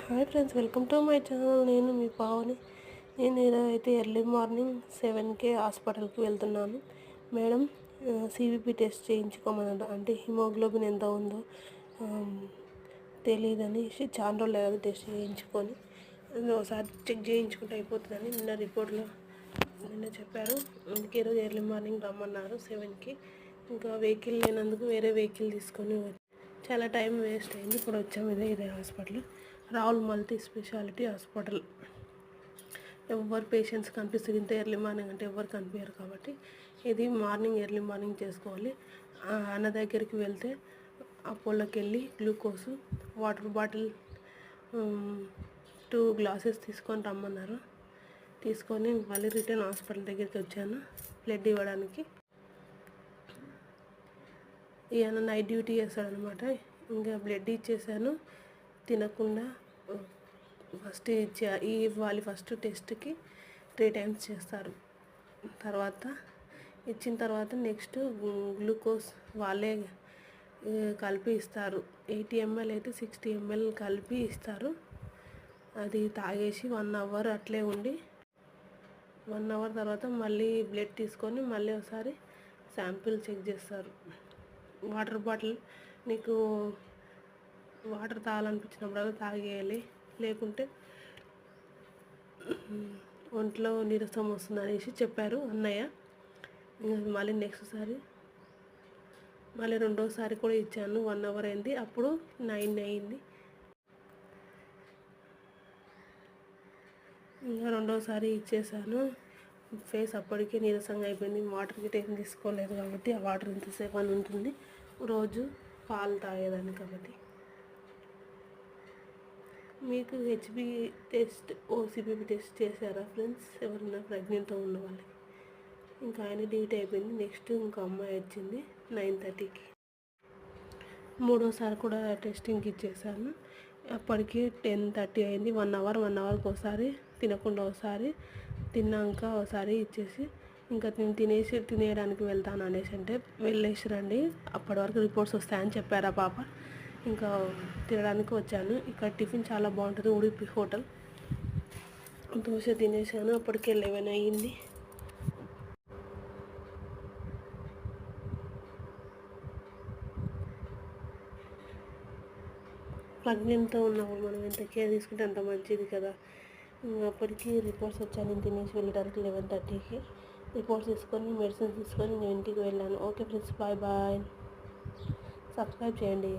Hi friends, welcome to my channel. నేను మీ పావని. నేను ఈరోజైతే ఎర్లీ మార్నింగ్ 7కే హాస్పిటల్కి వెళ్తున్నాను. మేడం సిబిపి టెస్ట్ చేయించుకోమన్నారు. అంటే హిమోగ్లోబిన్ ఎంత ఉందో తెలియదని చాలా రోజులు కదా టెస్ట్ చేయించుకొని ఒకసారి చెక్ చేయించుకుంటే అయిపోతుందని నిన్న చెప్పారు. అందుకే ఈరోజు ఎర్లీ మార్నింగ్ రమ్మన్నారు 7కి. ఇంకా వెహికల్ లేనందుకు వేరే వెహికల్ తీసుకొని చాలా టైం వేస్ట్ అయింది. ఇప్పుడు వచ్చాము. ఇదే హాస్పిటల్, రావుల్ మల్టీ స్పెషాలిటీ హాస్పిటల్. ఎవరు పేషెంట్స్ కనిపిస్తుంది ఇంత ఎర్లీ మార్నింగ్ అంటే ఎవరు కనిపించారు కాబట్టి ఇది ఎర్లీ మార్నింగ్ చేసుకోవాలి. అన్న దగ్గరికి వెళ్తే అపోలోకి వెళ్ళి గ్లూకోజు, వాటర్ బాటిల్ 2 గ్లాసెస్ తీసుకొని రమ్మన్నారు. తీసుకొని మళ్ళీ రిటర్న్ హాస్పిటల్ దగ్గరికి వచ్చాను బ్లడ్ ఇవ్వడానికి. ఈయన నైట్ డ్యూటీ చేస్తాడనమాట. ఇంకా బ్లడ్ ఇచ్చేసాను తినకుండా. ఫస్ట్ ఇవ్వాలి. ఫస్ట్ టెస్ట్కి 3 times చేస్తారు. తర్వాత ఇచ్చిన తర్వాత నెక్స్ట్ గ్లూకోజ్ వాళ్ళే కలిపి ఇస్తారు. 80 ml అయితే 60 ml కలిపి ఇస్తారు. అది తాగేసి 1 hour అట్లే ఉండి 1 hour తర్వాత మళ్ళీ బ్లడ్ తీసుకొని మళ్ళీ ఒకసారి శాంపిల్ చెక్ చేస్తారు. వాటర్ బాటిల్ నీకు వాటర్ తాగాలనిపించినప్పుడు తాగేయాలి, లేకుంటే ఒంట్లో నీరసం వస్తుంది అనేసి చెప్పారు అన్నయ్య. మళ్ళీ మళ్ళీ రెండోసారి కూడా ఇచ్చాను. 1 hour అయింది, అప్పుడు 9 అయింది. ఇంకా రెండోసారి ఇచ్చేసాను. ఫేస్ అప్పటికే నీరసంగా అయిపోయింది. వాటర్ గిట్ట ఏం తీసుకోలేదు కాబట్టి ఆ వాటర్ ఇంతసేపు అని ఉంటుంది. రోజు పాలు తాగేదాన్ని కాబట్టి. మీకు హెచ్బి టెస్ట్, ఓసిబిపి టెస్ట్ చేశారా ఫ్రెండ్స్? ఎవరైనా ప్రెగ్నెంట్తో ఉన్న వాళ్ళకి. ఇంకా ఆయన డ్యూటీ అయిపోయింది. నెక్స్ట్ ఇంకో అమ్మాయి వచ్చింది 9:30కి. మూడోసారి కూడా టెస్టింగ్కి ఇచ్చేసాను. అప్పటికి 10:30 అయింది. 1 hourకి ఒకసారి, తినకుండా ఒకసారి, తిన్నాక ఒకసారి ఇచ్చేసి ఇంకా తినేయడానికి వెళ్తాను అనేసి అంటే వెళ్ళేసి రండి, అప్పటి వరకు రిపోర్ట్స్ వస్తాయని చెప్పారు ఆ పాప. ఇంకా తినడానికి వచ్చాను. ఇక్కడ టిఫిన్ చాలా బాగుంటుంది, ఉడిపి హోటల్. దోశ తినేసాను. అప్పటికే 11 అయ్యింది. ప్రెగ్నెంట్తో ఉన్నప్పుడు మనం ఎంత కేర్ తీసుకుంటే అంత మంచిది కదా. అప్పటికి రిపోర్ట్స్ వచ్చాను. నేను తినేసి వెళ్ళడానికి 11:30కి రిపోర్ట్స్ తీసుకొని మెడిసిన్స్ తీసుకొని నేను ఇంటికి వెళ్ళాను. Okay friends, bye. సబ్స్క్రైబ్ చేయండి.